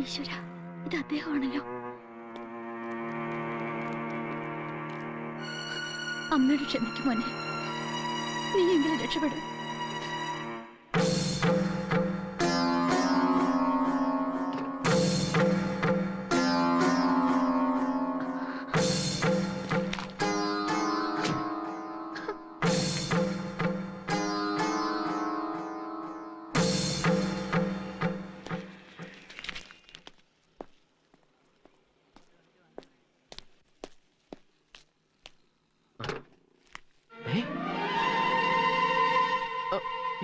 ഈശ്വര, ഇത് അദ്ദേഹമാണല്ലോ. അമ്മയോട് ക്ഷമിക്കും മോനെ, നീ എങ്കിലും രക്ഷപ്പെടും.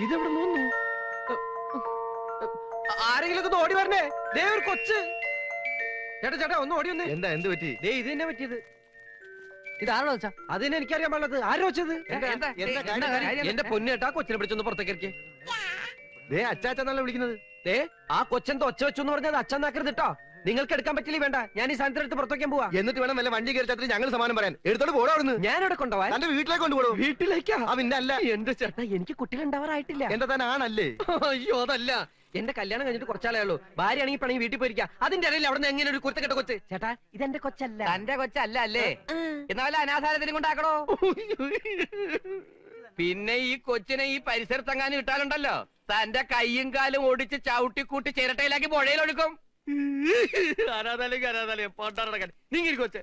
ഇതെവിടെ നോന്നു? ആരെങ്കിലും ഓടി വരണേ. ദേ ഒരു കൊച്ച്. ചേട്ടാ ചേട്ടാ ഒന്ന് ഓടി വന്നേ. എന്താ എന്ത് പറ്റി? ദേ ഇത് തന്നെ പറ്റിയത്. ഇതാണോ വെച്ചാ? അതിനെ എനിക്കറിയാൻ പാടുള്ളത്. ആരോ വെച്ചത്? എന്റെ പൊന്നേട്ടാ കൊച്ചിനെ പിടിച്ചൊന്ന് പുറത്തേക്ക് ഇറക്കി. ദേ അച്ചാച്ചെന്നല്ല വിളിക്കുന്നത്. ദേ ആ കൊച്ചെന്ത് ഒച്ച വെച്ചു എന്ന് പറഞ്ഞത് അച്ഛനാക്കരുത് കേട്ടോ. നിങ്ങൾക്ക് എടുക്കാൻ പറ്റില്ല. വേണ്ട, ഞാൻ ഈ സാധനത്തിന് എടുത്ത് പുറത്തേക്കാൻ പോവാ. എന്നിട്ട് വേണം വല്ല വണ്ടി കയറി ഞങ്ങൾ സമാനം പറയാൻ. എടുത്തോണ്ട് പോടോ അവിടുന്ന്. ഞാൻ ഇവിടെ കൊണ്ടുപോവാൻ. എന്റെ വീട്ടിലേക്ക് കൊണ്ടുപോടോ. വീട്ടിലേക്കാ? പിന്നെ അല്ല. എന്റെ ചേട്ടാ എനിക്ക് കുട്ടികളുണ്ടാവാറായിട്ടില്ല. എന്റെ തന്നെ ആണല്ലേ? അയ്യോ അതല്ല, എന്റെ കല്യാണം കഴിഞ്ഞിട്ട് കുറച്ചാളേ ഉള്ളൂ. ഭാര്യയാണെങ്കിൽ പണി വീട്ടിൽ പോയിരിക്കാം. അതിന്റെ ഇടയിൽ അവിടെ നിന്ന് എങ്ങനെ ഒരു കുരുത്തക്കെട്ട കൊച്ച്? ചേട്ടാ ഇതെന്റെ കൊച്ചല്ല. തന്റെ കൊച്ചല്ല അല്ലേ? എന്നാലും അനാഥാലയത്തിനും കൊണ്ടാക്കണോ? പിന്നെ ഈ കൊച്ചിനെ ഈ പരിസരത്തെങ്ങാനും ഇട്ടാലുണ്ടല്ലോ, തന്റെ കയ്യും കാലും ഓടിച്ച് ചവിട്ടിക്കൂട്ടി ചിരട്ടയിലാക്കി പുഴയിലൊഴുക്കും. അനാഥാലയം പോട്ടാറടക്കാൻ നീങ്ങി കൊച്ചെ.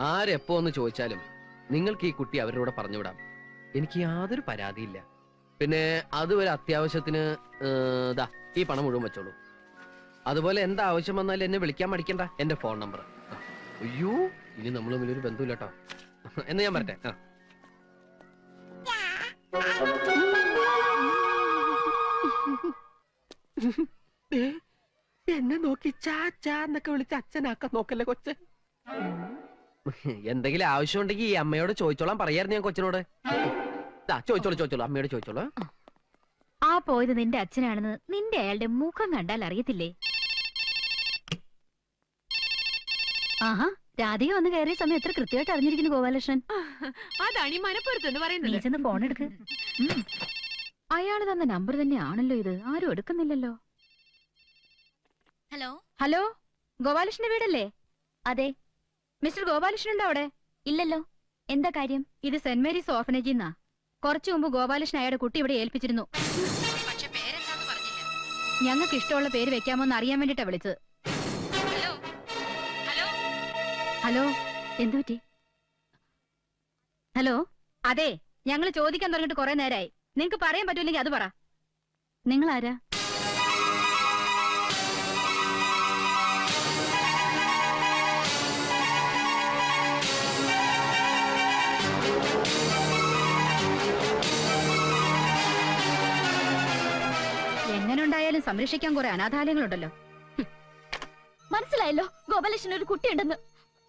ആരെപ്പോ ഒന്ന് ചോദിച്ചാലും നിങ്ങൾക്ക് ഈ കുട്ടി അവരുടെ കൂടെ പറഞ്ഞുവിടാം. എനിക്ക് യാതൊരു പരാതിയില്ല. പിന്നെ അത് ഒരു അത്യാവശ്യത്തിന് ദാ ഈ പണം മുഴുവൻ വെച്ചോളൂ. അതുപോലെ എന്താ ആവശ്യം വന്നാലും എന്നെ വിളിക്കാൻ മടിക്കണ്ട. എന്റെ ഫോൺ നമ്പർ. അയ്യോ ഇനി നമ്മൾ വലിയൊരു ബന്ധമില്ല കേട്ടോ. എന്ന് ഞാൻ പറട്ടെ. എന്നെ നോക്കി ചാച്ചാന്നൊക്കെ വിളിച്ച് അച്ഛനാക്കാൻ നോക്കല്ലേ കൊച്ച്. എന്തെങ്കിലും ആവശ്യമുണ്ടെങ്കിൽ ഈ അമ്മയോട് ചോദിച്ചോളാൻ പറയായിരുന്നു ഞാൻ കൊച്ചിനോട്. ചോദിച്ചോളൂ അമ്മയോട് ചോദിച്ചോളൂ. ആ പോയത് നിന്റെ അച്ഛനാണെന്ന് നിന്റെ അയാളുടെ മുഖം കണ്ടാൽ അറിയത്തില്ലേ? ആഹാ, രാധിക വന്ന് കയറിയ സമയം എത്ര കൃത്യമായിട്ട് അറിഞ്ഞിരിക്കുന്നു ഗോപാലകൃഷ്ണൻ. അതാണ് ഈ മനപ്പുറത്തെന്ന് പറയുന്നത്. നീ ചെന്ന് ഫോൺ എടുക്ക്. അയാള് തന്ന നമ്പർ തന്നെയാണല്ലോ ഇത്. ആരും എടുക്കുന്നില്ലല്ലോ. ഹലോ ഹലോ, ഗോപാലകൃഷ്ണന്റെ വീടല്ലേ? അതെ. മിസ്റ്റർ ഗോപാലകൃഷ്ണൻ ഉണ്ടോ അവിടെ? ഇല്ലല്ലോ. എന്താ കാര്യം? ഇത് സെന്റ് മേരീസ് ഓർഫനേജിൽ നിന്നാ. കുറച്ചു മുമ്പ് ഗോപാലകൃഷ്ണൻ അയാളുടെ കുട്ടി ഇവിടെ ഏൽപ്പിച്ചിരുന്നു. പക്ഷെ പേരെന്താന്ന് പറഞ്ഞില്ല. ഞങ്ങൾക്ക് ഇഷ്ടമുള്ള പേര് വെക്കാമോന്ന് അറിയാൻ വേണ്ടിട്ടാ വിളിച്ചത്. ഹലോ ഹലോ ഹലോ, എന്തു പറ്റി? ഹലോ, അതെ, ഞങ്ങൾ ചോദിക്കാൻ തുടങ്ങിട്ട് കുറെ നേരമായി. നിങ്ങക്ക് പറയാൻ പറ്റൂല്ലെങ്കിൽ അത് പറ. നിങ്ങൾ ആരാ? എങ്ങനെ ഉണ്ടായാലും സംരക്ഷിക്കാൻ കുറെ അനാഥാലയങ്ങളുണ്ടല്ലോ. മനസ്സിലായല്ലോ ഗോപാലകൃഷ്ണൻ ഒരു കുട്ടിയുണ്ടെന്ന്.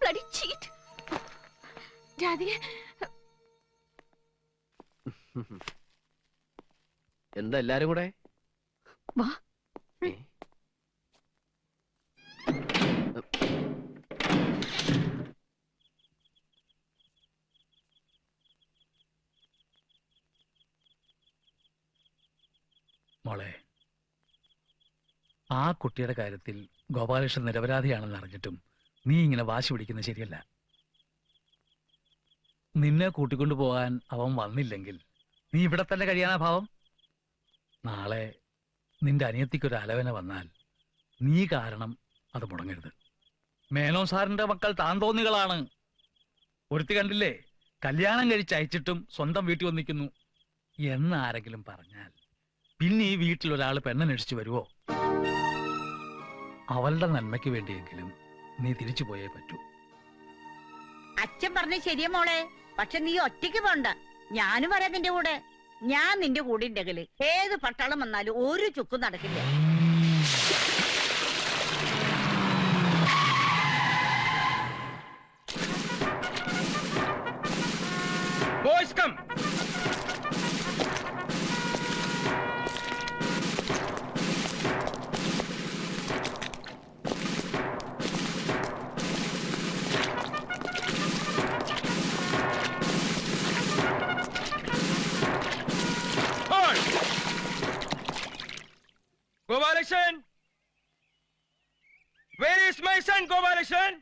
Bloody cheat. രാധിക എന്താ എല്ലാരും കൂടെ? വാ. മോളെ, ആ കുട്ടിയുടെ കാര്യത്തിൽ ഗോപാലകൃഷ്ണൻ നിരപരാധിയാണെന്ന് അറിഞ്ഞിട്ടും നീ ഇങ്ങനെ വാശി പിടിക്കുന്നത് ശരിയല്ല. നിന്നെ കൂട്ടിക്കൊണ്ടു പോകാൻ അവൻ വന്നില്ലെങ്കിൽ നീ ഇവിടെ തന്നെ കഴിയാനാ ഭാവം? നാളെ നിന്റെ അനിയത്തിക്കൊരു അലവന വന്നാൽ നീ കാരണം അത് മുടങ്ങരുത്. മേനോൻ സാറിന്റെ മക്കൾ താൻ തോന്നികളാണ്. ഒരുത്തി കണ്ടില്ലേ, കല്യാണം കഴിച്ചയച്ചിട്ടും സ്വന്തം വീട്ടിൽ വന്നിരിക്കുന്നു എന്നാരെങ്കിലും പറഞ്ഞാൽ പിന്നെ ഈ വീട്ടിൽ ഒരാൾ പെണ്ണന്വേഷിച്ചു വരുവോ? അവളുടെ നന്മയ്ക്ക് വേണ്ടിയെങ്കിലും നീ തിരിച്ചു പോയേ പറ്റൂ. അച്ഛൻ പറഞ്ഞ ശരിയാ മോളെ. പക്ഷെ നീ ഒറ്റയ്ക്ക് പോണ്ട, ഞാനും വരാം നിന്റെ കൂടെ. ഞാൻ നിന്റെ കൂടെ ഉണ്ടെങ്കില് ഏത് പട്ടാളം വന്നാലും ഒരു ചുക്കും നടക്കില്ല. Boys, come! Hold! ഗോപാലകൃഷ്ണൻ,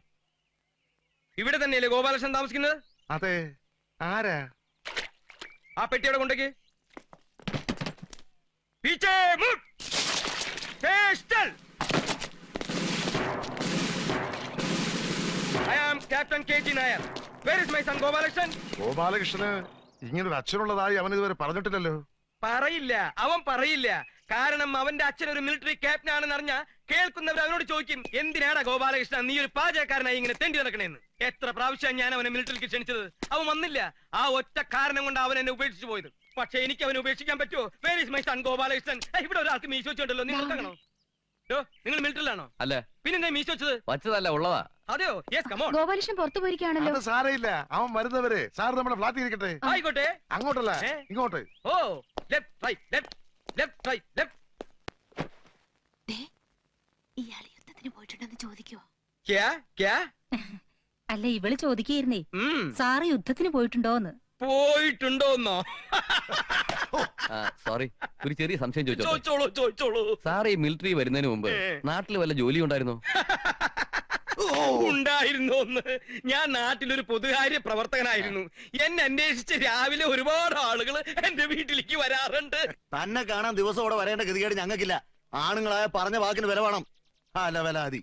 ഇവിടെ തന്നെയല്ലേ ഗോപാലകൃഷ്ണൻ താമസിക്കുന്നത്? അതെ, ആരാ? ആ പെട്ടി അവിടെ കൊണ്ടേക്ക്. പീച്ചേ മുട്ട്. Pistol. I am Captain K.G. Nair. Where is my son Gopalakrishnan? ഗോപാലകൃഷ്ണന് ഇങ്ങനൊരു അച്ഛനുള്ളതായി അവൻ ഇതുവരെ പറഞ്ഞിട്ടില്ലല്ലോ. പറയില്ല, അവൻ പറയില്ല. കാരണം അവന്റെ അച്ഛൻ ഒരു മിലിറ്ററി ക്യാപ്റ്റൻ ആണെന്ന് അറിഞ്ഞ കേൾക്കുന്നവർ അവനോട് ചോദിക്കും, എന്തിനാടാ ഗോപാലകൃഷ്ണൻ നീ ഒരു പാചകക്കാരനായി ഇങ്ങനെ തെണ്ടി നടക്കണേന്ന്. എത്ര പ്രാവശ്യം ഞാൻ അവനെ മിലിറ്ററിക്ക് ക്ഷണിച്ചത്, അവൻ വന്നില്ല. ആ ഒറ്റ കാരണം കൊണ്ട് അവൻ എന്നെ ഉപേക്ഷിച്ചു പോയത്. പക്ഷെ എനിക്ക് അവനെ ഉപേക്ഷിക്കാൻ പറ്റുമോ? Where is my son Gopalakrishnan? ഇവിടെ ഒരാൾക്ക് മീശ വെച്ചിട്ടുണ്ടല്ലോ, നിങ്ങൾ കാണോ? നിങ്ങൾ മിലിറ്ററിലാണോ? അല്ല. പിന്നെ മീശ വെച്ചത്? വച്ചതല്ല, ഉള്ളതാ. അതെയോ? Yes, come on. ഗോപാലകൃഷ്ണൻ പുറത്തു പോയിരിക്കുകയാണല്ലോ. അത് സാരയില്ല, അവൻ വരുന്നവരെ സാർ നമ്മുടെ ഫ്ലാറ്റിൽ ഇരിക്കട്ടെ. ആയിക്കോട്ടെ. അങ്ങോട്ടല്ല, ഇങ്ങോട്ട്. ഓ, left right left left right left. ഇയാൾ യുദ്ധത്തിന് പോയിട്ടുണ്ടെന്ന് ചോദിക്കോ? ക്യാ ക്യാ? അല്ല, ഇവള് ചോദിക്കുകയായിരുന്നേ, സാറ് യുദ്ധത്തിന് പോയിട്ടുണ്ടോന്ന്. പോയിട്ടുണ്ടോന്നോ? സോറി, ഒരു ചെറിയ സംശയം ചോദിച്ചോളൂ. സാർ ഈ മിലിറ്ററി വരുന്നതിന് മുമ്പ് നാട്ടിൽ വല്ല ജോലി ഉണ്ടായിരുന്നോ? ഉണ്ടായിരുന്നോന്ന്? ഞാൻ നാട്ടിലൊരു പൊതുകാര്യ പ്രവർത്തകനായിരുന്നു. എന്നെ അന്വേഷിച്ച് രാവിലെ ഒരുപാട് ആളുകൾ എന്റെ വീട്ടിലേക്ക് വരാറുണ്ട്. തന്നെ കാണാൻ ദിവസം അവിടെ വരേണ്ട ഗതികേട് ഞങ്ങൾക്കില്ല. ആണുങ്ങളായ പറഞ്ഞ വാക്കിന് വില വേണം. അലവലാതി.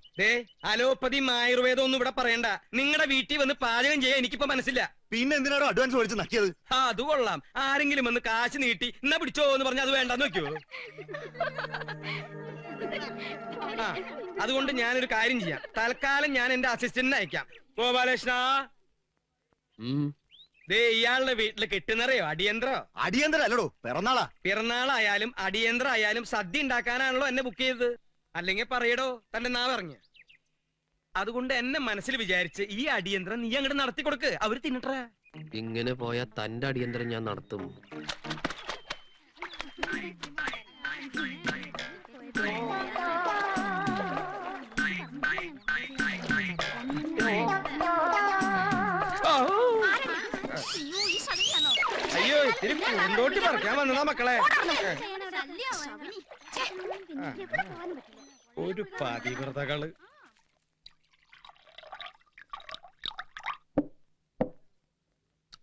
അലോപ്പതിയും ആയുർവേദം ഒന്നും ഇവിടെ പറയണ്ട. നിങ്ങളുടെ വീട്ടിൽ വന്ന് പാചകം ചെയ്യാൻ എനിക്കിപ്പോ മനസ്സില്ല. പിന്നെ എന്തിനാണോ അഡ്വാൻസ് മേടിച്ച് നക്കിയത്? അത് കൊള്ളാം. ആരെങ്കിലും വന്ന് കാശ് നീട്ടി എന്നാ പിടിച്ചോ എന്ന് പറഞ്ഞാൽ അത് വേണ്ടെന്ന് വെക്കോ? അതുകൊണ്ട് ഞാനൊരു കാര്യം ചെയ്യാം. തൽക്കാലം ഞാൻ എന്റെ അസിസ്റ്റന്റിനെ അയക്കാം. ഗോപാലകൃഷ്ണ, ദേ ഇയാളുടെ വീട്ടില് കെട്ടുന്നറിയോ അടിയന്തരോ? അടിയന്തരം അല്ലടോ, പിറന്നാളാ. പിറന്നാളായാലും അടിയന്തരം ആയാലും സദ്യ ഉണ്ടാക്കാനാണല്ലോ എന്നെ ബുക്ക് ചെയ്തത്. അല്ലെങ്കിൽ പറയടോ തന്റെ നാ പറഞ്ഞു. അതുകൊണ്ട് എന്നെ മനസ്സിൽ വിചാരിച്ച് ഈ അടിയന്തരം നീ അങ്ങോട്ട് നടത്തി കൊടുക്ക്, അവര് തിന്നിട്ടേ. ഇങ്ങനെ പോയാൽ തന്റെ അടിയന്തരം ഞാൻ നടത്തും. അയ്യോ, ഇത്തിരി പൂന്തോട്ടി പറിക്കാൻ വന്നതാ മക്കളെ. ഒരു പതിവ്രതകള്.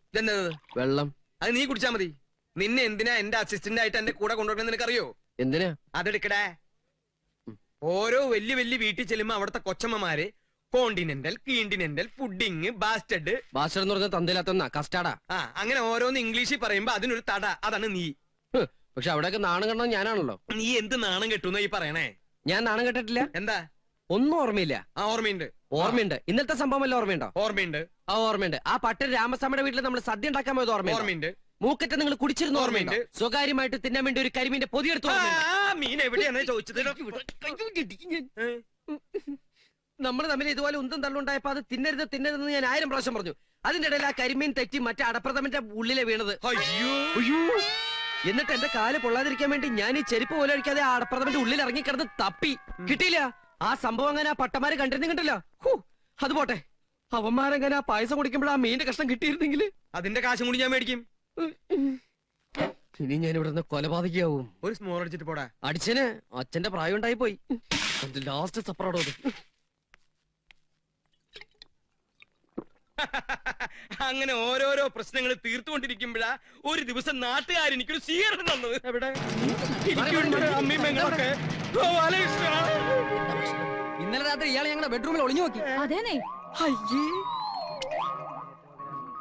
ഇതെന്നത്? വെള്ളം. അത് നീ കുടിച്ചാ മതി. നിന്നെ എന്തിനാ എന്റെ അസിസ്റ്റന്റ് ആയിട്ട് എന്റെ കൂടെ കൊണ്ടുവരണം നിനക്കറിയോ? എന്തിനാ? അതെടുക്കടേ. ഓരോ വലിയ വലിയ വീട്ടിൽ ചെല്ലുമ്പോ അവിടുത്തെ കൊച്ചമ്മമാര് കോണ്ടിനെന്റൽ, കീണ്ടിനെന്റൽ, ഫുഡിങ്, ബാസ്റ്റഡ്. ബാസ്റ്റഡ് എന്ന് പറഞ്ഞ തന്തയിലാത്ത കസ്റ്റാർഡാ. അങ്ങനെ ഓരോന്ന് ഇംഗ്ലീഷിൽ പറയുമ്പോ അതിനൊരു തട. അതാണ് നീ. പക്ഷെ അവിടെയൊക്കെ നാണം കണ്ടത് ഞാനാണല്ലോ. നീ എന്ത് നാണം കെട്ടുന്ന ഈ പറയണേ? ഞാൻ നാണം കെട്ടിട്ടില്ല. എന്താ? ഒന്നും ഓർമ്മയില്ല. ഓർമ്മയുണ്ട്. ഓർമ്മയുണ്ട്. ഇന്നത്തെ സംഭവം വല്ല ഓർമ്മയുണ്ടോ? ഓർമ്മയുണ്ട്. ഓർമ്മയുണ്ട്. ആ പട്ടൻ രാമസ്വാമിയുടെ വീട്ടിൽ നമ്മൾ സദ്യ ഉണ്ടാക്കാൻ പോയത് ഓർമ്മയുണ്ട്. മൂക്കറ്റ നിങ്ങൾ കുടിച്ചിരുന്ന ഓർമ്മയുണ്ട്. സ്വകാര്യമായിട്ട് തിന്നാൻ വേണ്ടി ഒരു കരിമീന്റെ പൊതിയെടുത്ത് മീൻ എവിടെയാണ് ചോദിച്ചത്? നമ്മൾ തമ്മിൽ ഇതുപോലെ ഉന്തം തള്ളുണ്ടായപ്പോ അത് തിന്നരുതെന്ന് ഞാൻ 1000 പ്രാവശ്യം പറഞ്ഞു. അതിന്റെ ഇടയിൽ ആ കരിമീൻ തെറ്റി മറ്റേ അടപ്രഥമന്റെ ഉള്ളിലെ വീണത്. അയ്യോ. എന്നിട്ട് എന്റെ കാല് പൊള്ളാതിരിക്കാൻ വേണ്ടി ഞാൻ ഈ ചെരുപ്പ് പോലെ അടിക്കാതെ ആ അടപ്രഥമന്റെ ഉള്ളിൽ ഇറങ്ങി കിടന്ന് തപ്പി. കിട്ടിയില്ല. ആ സംഭവം അങ്ങനെ ആ പട്ടമാര് കണ്ടിരുന്നില്ല. അത് പോട്ടെ, അവന്മാരങ്ങനെ ആ പായസം കുടിക്കുമ്പോൾ ആ മീന്റെ കഷ്ണം കിട്ടിയിരുന്നെങ്കിൽ അതിന്റെ കാശും കൂടി ഞാൻ മേടിക്കും. ഇനി ഞാൻ ഇവിടെ നിന്ന് കൊലപാതകയാവും. ഒരു സ്മോൾ അടിച്ചിട്ട് പോടാ. അടിച്ചന് അച്ഛന്റെ പ്രായം ഉണ്ടായി പോയി. ലാസ്റ്റ് സപ്പറോടോ. അങ്ങനെ ഓരോരോ പ്രശ്നങ്ങൾ തീർത്തുകൊണ്ടിരിക്കുമ്പോഴാ ഒരു ദിവസം നാട്ടുകാർ എനിക്കൊരു സ്വീകരണം തന്നത്. എവിടെ? അമ്മയും പെങ്ങളൊക്കെ. ഇന്നലെ രാത്രി ഇയാളെ ഞങ്ങളുടെ ബെഡ്റൂമിൽ ഒളിഞ്ഞു നോക്കി. അതേനെ.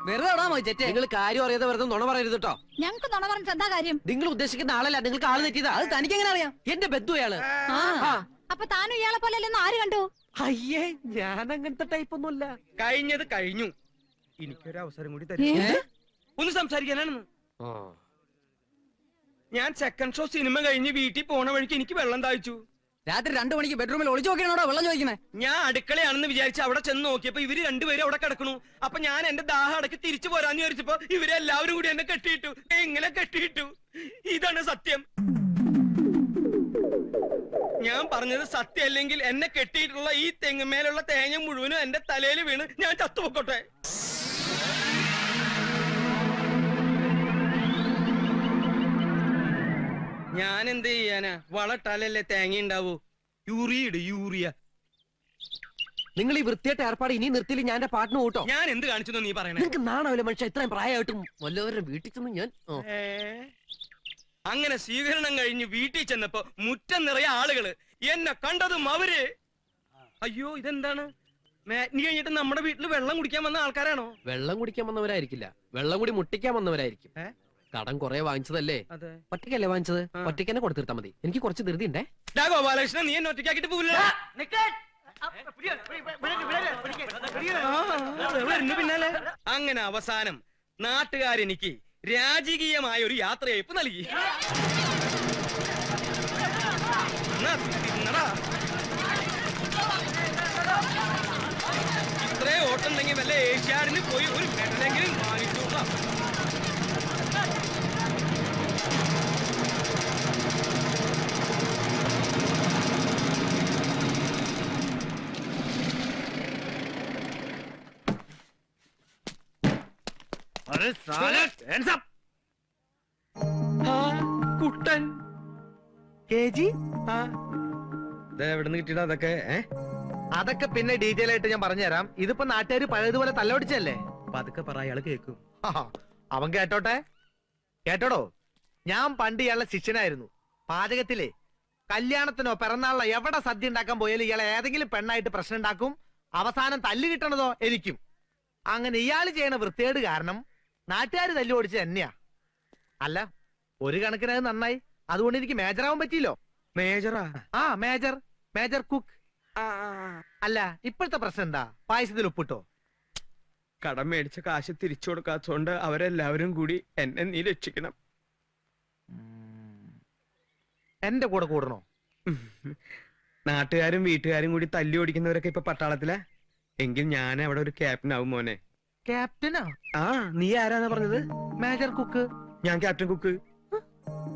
വെറുതെ നിങ്ങൾ കാര്യം അറിയാതെ വെറുതെ നുണ പറയരുത് കേട്ടോ. ഞങ്ങക്ക് നുണ പറഞ്ഞിട്ട് എന്താ കാര്യം? നിങ്ങൾ ഉദ്ദേശിക്കുന്ന ആളല്ല, നിങ്ങൾക്ക് ആള് തെറ്റിയതാ. അത് തനിക്ക് എങ്ങനെ അറിയാം? എന്റെ ബന്ധു അയാള്. അപ്പൊ താനും ഇയാളെ പോലെ അല്ലെന്ന് ആര് കണ്ടു? അയ്യേ, ഞാൻ അങ്ങനത്തെ ടൈപ്പ് ഒന്നുമല്ല. കഴിഞ്ഞത് കഴിഞ്ഞു. എനിക്കൊരു അവസരം കൂടി തരും ഒന്ന് സംസാരിക്കാനാണെന്ന്. ഞാൻ സെക്കൻഡ് ഷോ സിനിമ കഴിഞ്ഞ് വീട്ടിൽ പോണ വഴിക്ക് എനിക്ക് വെള്ളം താഴ്ച്ചു. രാത്രി 2 മണിക്ക് ബെഡ്റൂമിൽ ഒളിച്ചു നോക്കിയാണോ വെള്ളം ചോദിക്കണേ? ഞാൻ അടുക്കളയാണെന്ന് വിചാരിച്ച് അവിടെ ചെന്ന് നോക്കിയപ്പോ ഇവര് രണ്ടുപേരും അവിടെ കിടക്കണു. അപ്പൊ ഞാൻ എന്റെ ദാഹം അടക്കി തിരിച്ചു പോരാന്ന് വിചാരിച്ചപ്പോ ഇവരെല്ലാവരും കൂടി എന്നെ കെട്ടിയിട്ടു. എങ്ങനെ കെട്ടിയിട്ടു? ഇതാണ് സത്യം. ഞാൻ പറഞ്ഞത് സത്യം അല്ലെങ്കിൽ എന്നെ കെട്ടിയിട്ടുള്ള ഈ തെങ്ങുമേലുള്ള തേങ്ങ മുഴുവനും എന്റെ തലയിൽ വീണ് ഞാൻ ചത്തുപൊക്കോട്ടെ. ഞാൻ എന്ത് ചെയ്യാനാ? വളട്ടാലല്ലേ തേങ്ങ ഉണ്ടാവൂ. യൂറിയ. നിങ്ങൾ ഈ വൃത്തിയായിട്ട് ഏർപ്പാട് ഇനി നിർത്തിയില്ല ഞാൻ എന്റെ പാട്ടിന് കൂട്ടോ. ഞാൻ എന്ത് കാണിച്ചു നീ പറയണേ? നിങ്ങൾക്ക് നാണാവില്ല മനുഷ്യ, ഇത്രയും പ്രായമായിട്ടും വല്ലവരുടെ വീട്ടിൽ ചെന്ന് ഞാൻ അങ്ങനെ സ്വീകരണം കഴിഞ്ഞ് വീട്ടിൽ ചെന്നപ്പോ മുറ്റം നിറയെ ആളുകള്. എന്നെ കണ്ടതും അവര് അയ്യോ ഇതെന്താണ് മാറ്റിനി കഴിഞ്ഞിട്ട് നമ്മുടെ വീട്ടിൽ വെള്ളം കുടിക്കാൻ വന്ന ആൾക്കാരാണോ? വെള്ളം കുടിക്കാൻ വന്നവരായിരിക്കില്ല, വെള്ളം കൂടി മുട്ടിക്കാൻ വന്നവരായിരിക്കും. കടം കുറെ വാങ്ങിച്ചതല്ലേ? ഒറ്റയ്ക്കല്ലേ വാങ്ങിച്ചത്? ഒറ്റയ്ക്ക് തന്നെ കൊടുത്തിരുത്താ മതി. എനിക്ക് കുറച്ച് ധൃതി ഉണ്ടേ. ഗോപാലകൃഷ്ണൻ നീ എന്നെ ഒറ്റയ്ക്കാക്കിട്ട് പോവില്ല. പിന്നാലെ അങ്ങനെ അവസാനം നാട്ടുകാരെനിക്ക് രാജകീയമായ ഒരു യാത്രയയപ്പ് നൽകി. ഇത്രേ ഓട്ടുണ്ടെങ്കിൽ വല്ല ഏഷ്യാഡിന് പോയി ഒരു മെഡലെങ്കിലും വാങ്ങിച്ചോളാം. കുട്ടൻ എവിടുന്ന് കിട്ടിയിട അതൊക്കെ? അതൊക്കെ പിന്നെ ഡീറ്റെയിൽ ആയിട്ട് ഞാൻ പറഞ്ഞുതരാം. ഇതിപ്പോ നാട്ടുകാർ പഴയതുപോലെ തല്ലൊടിച്ചല്ലേ. അതൊക്കെ പറ, അയാള് കേൾക്കും. അവൻ കേട്ടോട്ടെ. കേട്ടോടോ, ഞാൻ പണ്ട് ഇയാളുടെ ശിഷ്യനായിരുന്നു. പാചകത്തിലെ കല്യാണത്തിനോ പിറന്നാളിനോ എവിടെ സദ്യ ഉണ്ടാക്കാൻ പോയാലും ഇയാളെ ഏതെങ്കിലും പെണ്ണായിട്ട് പ്രശ്നം ഉണ്ടാക്കും. അവസാനം തല്ല് കിട്ടണതോ എനിക്കും. അങ്ങനെ ഇയാള് ചെയ്യണ വൃത്തികേട് കാരണം നാട്ടുകാർ തല്ലു ഓടിച്ച് തന്നെയാ. അല്ല, ഒരു കണക്കിന് അത് നന്നായി. അതുകൊണ്ട് എനിക്ക് മേജറാവാൻ പറ്റിയില്ലോ. മേജറാ? ആ, മേജർ കുക്ക്. അല്ല, ഇപ്പോഴത്തെ പ്രശ്നം എന്താ? പായസത്തിൽ ഉപ്പിട്ടോ? കടം മേടിച്ച കാശ് തിരിച്ചു കൊടുക്കാത്തോണ്ട് അവരെല്ലാവരും കൂടി എന്നെ നീ രക്ഷിക്കണം. എന്റെ കൂടെ കൂടണോ? നാട്ടുകാരും വീട്ടുകാരും കൂടി തല്ലി ഓടിക്കുന്നവരൊക്കെ ഇപ്പൊ പട്ടാളത്തിലാ. എങ്കിൽ ഞാൻ അവിടെ ഒരു ക്യാപ്റ്റൻ ആവും മോനെ. ക്യാപ്റ്റനാ? ആ, നീ ആരാന്നാ പറഞ്ഞത്? Major cook. ഞാൻ ക്യാപ്റ്റൻ കുക്ക്.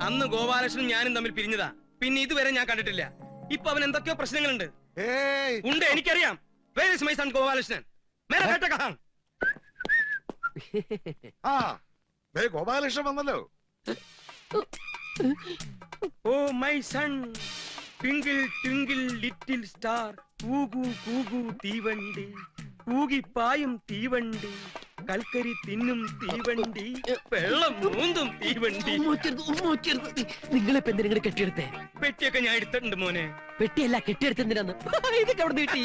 അന്ന് ഗോപാലകൃഷ്ണനും ഞാനും തമ്മിൽ പിരിഞ്ഞതാ. പിന്നെ ഇതുവരെ ഞാൻ കണ്ടിട്ടില്ല. ഇപ്പൊ അവൻ എന്തൊക്കെയോ പ്രശ്നങ്ങളുണ്ട്. ഉണ്ട്, എനിക്കറിയാം. Where is my son Gopalakrishnan? മേരാ ബേട്ട കഹാ? ആ, ഗോപാലകൃഷ്ണൻ വന്നല്ലോ. Oh my son, twinkle twinkle little star, കൂകു കൂകു തീവണ്ടി, കൂകിപ്പായും തീവണ്ടി, കൽക്കരി തിന്നും തീവണ്ടി, വെള്ളം മൂന്നും തീവണ്ടി. നിങ്ങളിപ്പോ എന്തിനാ കെട്ടിയെടുത്തേ? പെട്ടിയൊക്കെ ഞാൻ എടുത്തിട്ടുണ്ട് മോനെ. പെട്ടിയല്ല, കെട്ടിയെടുത്തെന്തിനാന്ന്? ഇതൊക്കെ അവിടെ നീട്ടി.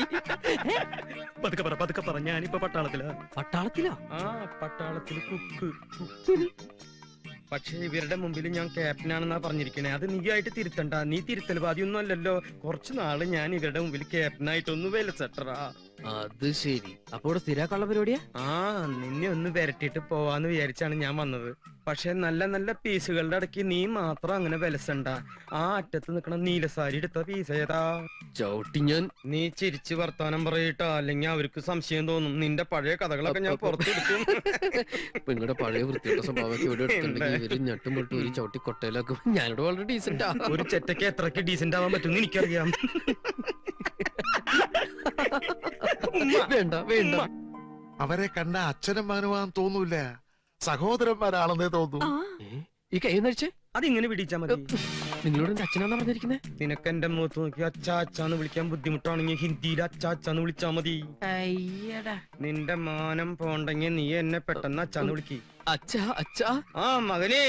പതുക്കെ പറ, ഞാനിപ്പോ പട്ടാളത്തിലാ. പട്ടാളത്തിലോ? ആ, പട്ടാളത്തില് കുക്ക്. പക്ഷെ ഇവരുടെ മുമ്പിൽ ഞാൻ ക്യാപ്റ്റനാണെന്നാ പറഞ്ഞിരിക്കണേ. അത് നീ ആയിട്ട് തിരുത്തണ്ട. നീ തിരുത്തൽവാദിയൊന്നും അല്ലല്ലോ. കുറച്ചു നാള് ഞാൻ ഇവരുടെ മുമ്പിൽ ക്യാപ്റ്റനായിട്ടൊന്ന് വിലസെട്ടറാ. അത് ശരി. അപ്പൊ ഇവിടെ സ്ഥിരാക്കാനുള്ള പരിപാടിയാ? ആ, നിന്നെ ഒന്ന് വരട്ടിട്ട് പോവാന്ന് വിചാരിച്ചാണ് ഞാൻ വന്നത്. പക്ഷെ നല്ല നല്ല പീസുകളുടെ ഇടയ്ക്ക് നീ മാത്രം അങ്ങനെ വിലസണ്ട. ആ അറ്റത്ത് നിക്കണ നീലസാരി എടുത്ത പീസ് ഏതാ? ചവിട്ടി ഞാൻ. നീ ചിരിച്ച് വർത്താനം പറയട്ടാ, അല്ലെങ്കിൽ അവർക്ക് സംശയം തോന്നും. നിന്റെ പഴയ കഥകളൊക്കെ ഞാൻ പുറത്തെടുക്കും. നിങ്ങളുടെ പഴയ വൃത്തിയുടെ സ്വഭാവമൊക്കെ ഇവിടെ എടുത്തിട്ടുണ്ടെങ്കിൽ ഇവര് ഞെട്ടും പൊട്ടും ഒരു ചവിട്ടി കൊട്ടയിലൊക്കെ. ഞാനിവിടെ വളരെ ഡീസന്റാ. ഒരു ചെറ്റയ്ക്ക് എത്രക്ക് ഡീസന്റ് ആവാൻ പറ്റും എനിക്കറിയാം. വേണ്ട വേണ്ട. അവരെ കണ്ട അച്ഛനും മകനുമാന്ന് തോന്നൂല, സഹോദരന്മാരാണെന്നേ തോന്നൂ. ഈ കൈ നടിച്ചേ അതിങ്ങനെ പിടിച്ചാ മതി. നിങ്ങളോട് എന്റെ അച്ഛനാന്നാ പറഞ്ഞിരിക്കുന്നേ? നിനക്ക് എന്റെ മുഖത്ത് നോക്കി അച്ചാ അച്ചാന്ന് വിളിക്കാൻ ബുദ്ധിമുട്ടാണെങ്കിൽ ഹിന്ദിയിൽ അച്ചാ അച്ചാന്ന് വിളിച്ചാ മതി. നിന്റെ മാനം പോണ്ടെങ്കിൽ നീ എന്നെ പെട്ടെന്ന് അച്ചാന്ന് വിളിക്ക്. അച്ഛാ അച്ഛാ. ആ, മകനേ